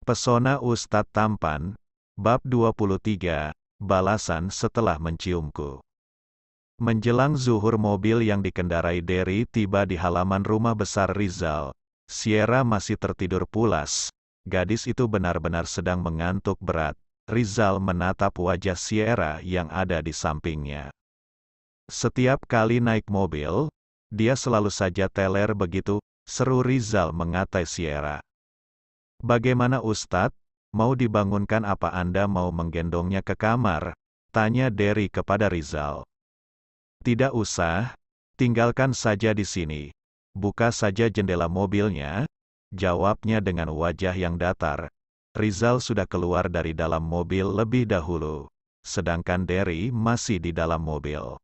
Pesona Ustadz Tampan, Bab 23, Balasan setelah menciumku. Menjelang zuhur mobil yang dikendarai Derry tiba di halaman rumah besar Rizal. Sierra masih tertidur pulas. Gadis itu benar-benar sedang mengantuk berat. Rizal menatap wajah Sierra yang ada di sampingnya. Setiap kali naik mobil, dia selalu saja teler begitu, seru Rizal mengatai Sierra. Bagaimana Ustadz? Mau dibangunkan apa Anda mau menggendongnya ke kamar? Tanya Derry kepada Rizal. Tidak usah, tinggalkan saja di sini. Buka saja jendela mobilnya, jawabnya dengan wajah yang datar. Rizal sudah keluar dari dalam mobil lebih dahulu, sedangkan Derry masih di dalam mobil.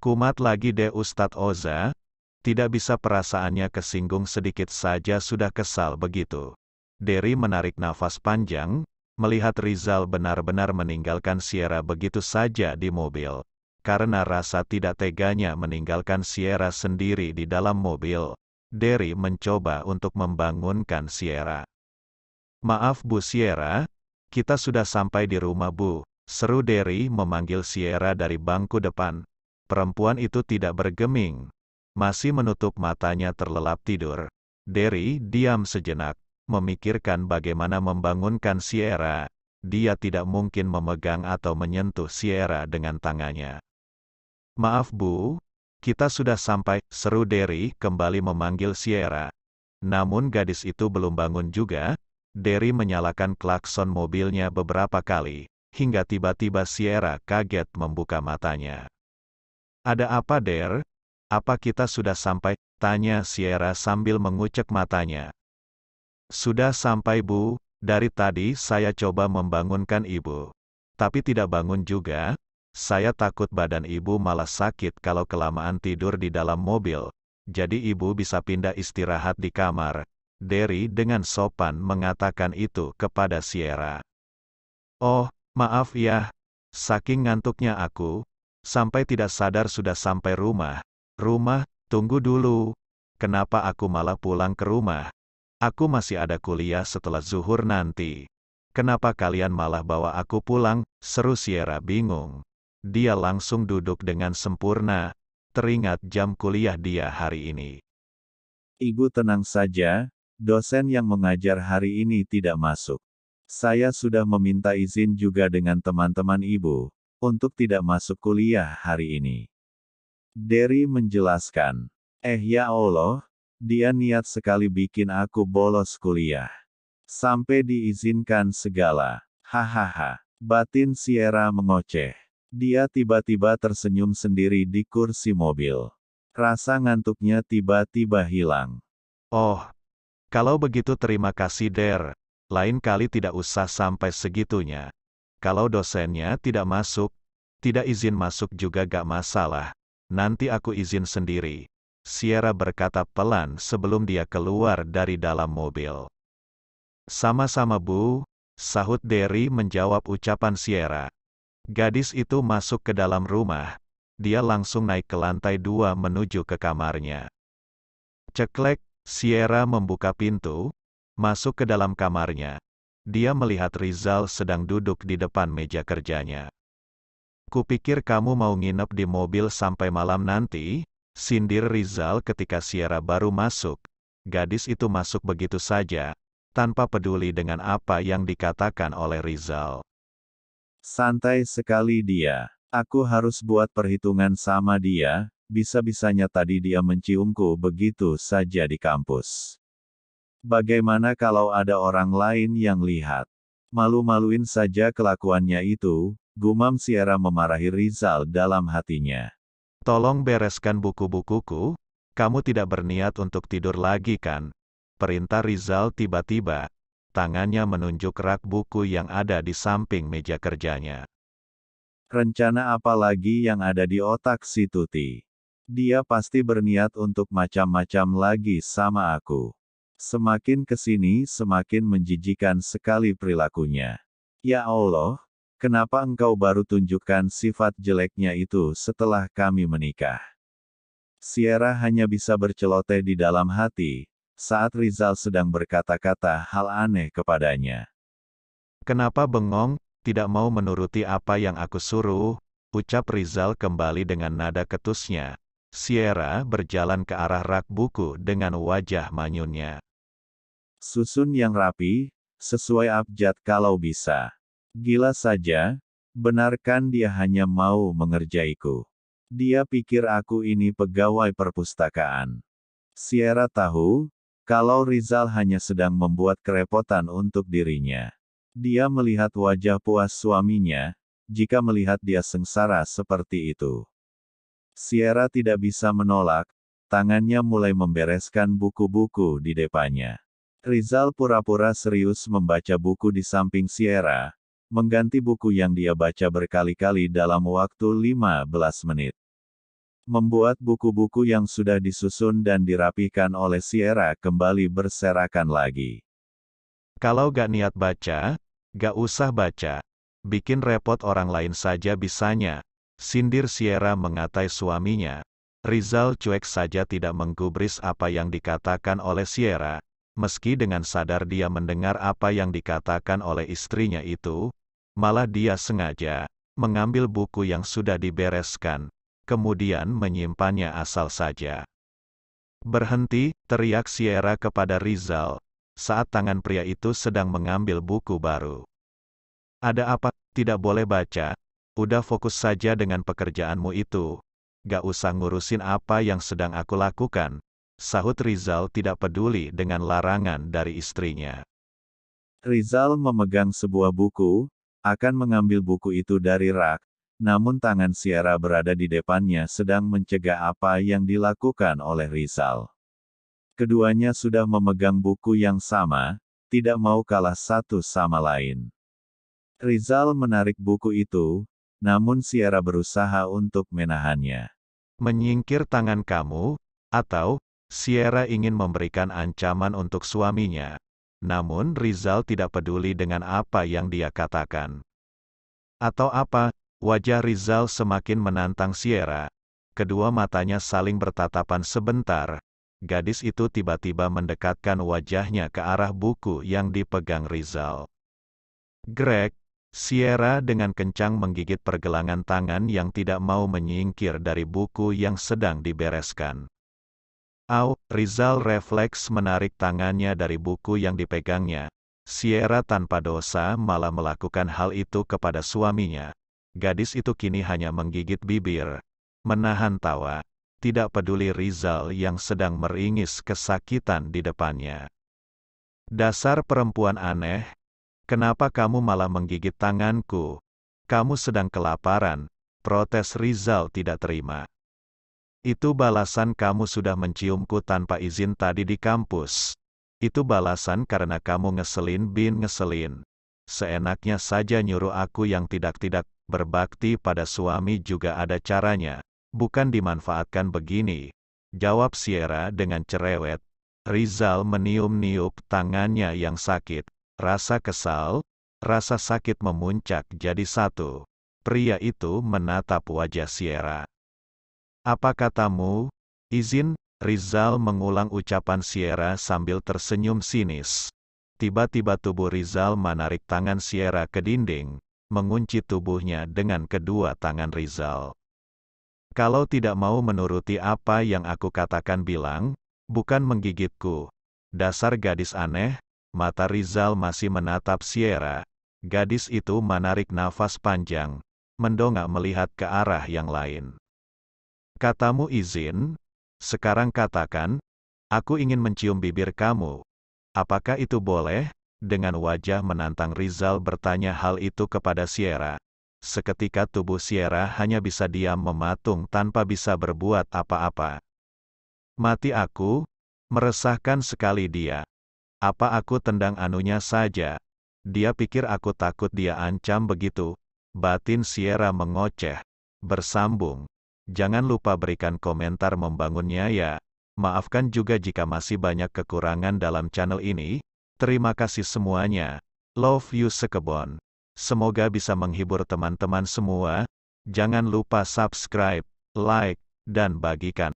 Kumat lagi deh Ustadz Oza, tidak bisa perasaannya kesinggung sedikit saja sudah kesal begitu. Derry menarik nafas panjang, melihat Rizal benar-benar meninggalkan Sierra begitu saja di mobil. Karena rasa tidak teganya meninggalkan Sierra sendiri di dalam mobil, Derry mencoba untuk membangunkan Sierra. Maaf Bu Sierra, kita sudah sampai di rumah Bu, seru Derry memanggil Sierra dari bangku depan. Perempuan itu tidak bergeming, masih menutup matanya terlelap tidur. Derry diam sejenak, memikirkan bagaimana membangunkan Sierra. Dia tidak mungkin memegang atau menyentuh Sierra dengan tangannya. Maaf Bu, kita sudah sampai, seru Derry kembali memanggil Sierra. Namun gadis itu belum bangun juga. Derry menyalakan klakson mobilnya beberapa kali, hingga tiba-tiba Sierra kaget membuka matanya. Ada apa Der? Apa kita sudah sampai? Tanya Sierra sambil mengucek matanya. Sudah sampai Bu, dari tadi saya coba membangunkan Ibu. Tapi tidak bangun juga. Saya takut badan Ibu malah sakit kalau kelamaan tidur di dalam mobil. Jadi Ibu bisa pindah istirahat di kamar. Derry dengan sopan mengatakan itu kepada Sierra. Oh, maaf ya. Saking ngantuknya aku, sampai tidak sadar sudah sampai rumah. Rumah, tunggu dulu. Kenapa aku malah pulang ke rumah? Aku masih ada kuliah setelah zuhur nanti. Kenapa kalian malah bawa aku pulang? Seru Sierra bingung. Dia langsung duduk dengan sempurna. Teringat jam kuliah dia hari ini. Ibu tenang saja, dosen yang mengajar hari ini tidak masuk. Saya sudah meminta izin juga dengan teman-teman Ibu, untuk tidak masuk kuliah hari ini. Derry menjelaskan. Ya Allah, dia niat sekali bikin aku bolos kuliah. Sampai diizinkan segala. Hahaha. Batin Sierra mengoceh. Dia tiba-tiba tersenyum sendiri di kursi mobil. Rasa ngantuknya tiba-tiba hilang. Oh, kalau begitu terima kasih Der. Lain kali tidak usah sampai segitunya. Kalau dosennya tidak masuk, tidak izin masuk juga gak masalah. Nanti aku izin sendiri. Sierra berkata pelan sebelum dia keluar dari dalam mobil. Sama-sama Bu, sahut Derry menjawab ucapan Sierra. Gadis itu masuk ke dalam rumah. Dia langsung naik ke lantai 2 menuju ke kamarnya. Ceklek, Sierra membuka pintu, masuk ke dalam kamarnya. Dia melihat Rizal sedang duduk di depan meja kerjanya. Kupikir kamu mau nginep di mobil sampai malam nanti, sindir Rizal ketika Sierra baru masuk. Gadis itu masuk begitu saja, tanpa peduli dengan apa yang dikatakan oleh Rizal. Santai sekali dia. Aku harus buat perhitungan sama dia, bisa-bisanya tadi dia menciumku begitu saja di kampus. Bagaimana kalau ada orang lain yang lihat? Malu-maluin saja kelakuannya itu, gumam Sierra memarahi Rizal dalam hatinya. Tolong bereskan buku-bukuku, kamu tidak berniat untuk tidur lagi kan? Perintah Rizal tiba-tiba. Tangannya menunjuk rak buku yang ada di samping meja kerjanya. Rencana apa lagi yang ada di otak si Tuti? Dia pasti berniat untuk macam-macam lagi sama aku. Semakin kesini semakin menjijikan sekali perilakunya. Ya Allah, kenapa engkau baru tunjukkan sifat jeleknya itu setelah kami menikah? Sierra hanya bisa berceloteh di dalam hati. saat Rizal sedang berkata-kata hal aneh kepadanya. Kenapa bengong, tidak mau menuruti apa yang aku suruh? Ucap Rizal kembali dengan nada ketusnya. Sierra berjalan ke arah rak buku dengan wajah manyunnya. Susun yang rapi, sesuai abjad kalau bisa. Gila saja, benarkan dia hanya mau mengerjaiku. Dia pikir aku ini pegawai perpustakaan. Sierra tahu, kalau Rizal hanya sedang membuat kerepotan untuk dirinya. Dia melihat wajah puas suaminya, jika melihat dia sengsara seperti itu. Sierra tidak bisa menolak, tangannya mulai membereskan buku-buku di depannya. Rizal pura-pura serius membaca buku di samping Sierra, mengganti buku yang dia baca berkali-kali dalam waktu 15 menit. Membuat buku-buku yang sudah disusun dan dirapihkan oleh Sierra kembali berserakan lagi. Kalau gak niat baca, gak usah baca. Bikin repot orang lain saja bisanya. Sindir Sierra mengatai suaminya. Rizal cuek saja tidak menggubris apa yang dikatakan oleh Sierra. Meski dengan sadar dia mendengar apa yang dikatakan oleh istrinya itu, malah dia sengaja mengambil buku yang sudah dibereskan, kemudian menyimpannya asal saja. Berhenti, teriak Sierra kepada Rizal, saat tangan pria itu sedang mengambil buku baru. Ada apa, tidak boleh baca? Udah fokus saja dengan pekerjaanmu itu. Gak usah ngurusin apa yang sedang aku lakukan. Sahut Rizal tidak peduli dengan larangan dari istrinya. Rizal memegang sebuah buku, akan mengambil buku itu dari rak, namun tangan Sierra berada di depannya sedang mencegah apa yang dilakukan oleh Rizal. Keduanya sudah memegang buku yang sama, tidak mau kalah satu sama lain. Rizal menarik buku itu, namun Sierra berusaha untuk menahannya. Menyingkir tangan kamu, atau, Sierra ingin memberikan ancaman untuk suaminya. Namun Rizal tidak peduli dengan apa yang dia katakan. Atau apa, wajah Rizal semakin menantang Sierra. Kedua matanya saling bertatapan sebentar. Gadis itu tiba-tiba mendekatkan wajahnya ke arah buku yang dipegang Rizal. Greg, Sierra dengan kencang menggigit pergelangan tangan yang tidak mau menyingkir dari buku yang sedang dibereskan. Au, Rizal refleks menarik tangannya dari buku yang dipegangnya. Sierra tanpa dosa malah melakukan hal itu kepada suaminya. Gadis itu kini hanya menggigit bibir, menahan tawa, tidak peduli Rizal yang sedang meringis kesakitan di depannya. Dasar perempuan aneh, kenapa kamu malah menggigit tanganku? Kamu sedang kelaparan, protes Rizal tidak terima. Itu balasan kamu sudah menciumku tanpa izin tadi di kampus. Itu balasan karena kamu ngeselin. Seenaknya saja nyuruh aku yang tidak-tidak berbakti pada suami juga ada caranya. Bukan dimanfaatkan begini. Jawab Sierra dengan cerewet. Rizal meniup-niup tangannya yang sakit. Rasa kesal, rasa sakit memuncak jadi satu. Pria itu menatap wajah Sierra. Apa katamu? Izin, Rizal mengulang ucapan Sierra sambil tersenyum sinis. Tiba-tiba tubuh Rizal menarik tangan Sierra ke dinding, mengunci tubuhnya dengan kedua tangan Rizal. Kalau tidak mau menuruti apa yang aku katakan bilang, bukan menggigitku. Dasar gadis aneh, mata Rizal masih menatap Sierra. Gadis itu menarik nafas panjang, mendongak melihat ke arah yang lain. Katamu izin, sekarang katakan, aku ingin mencium bibir kamu. Apakah itu boleh? Dengan wajah menantang Rizal bertanya hal itu kepada Sierra. Seketika tubuh Sierra hanya bisa diam mematung tanpa bisa berbuat apa-apa. Mati aku, meresahkan sekali dia. Apa aku tendang anunya saja? Dia pikir aku takut dia ancam begitu. Batin Sierra mengoceh. Bersambung. Jangan lupa berikan komentar membangunnya ya. Maafkan juga jika masih banyak kekurangan dalam channel ini. Terima kasih semuanya. Love you sekebon. Semoga bisa menghibur teman-teman semua. Jangan lupa subscribe, like, dan bagikan.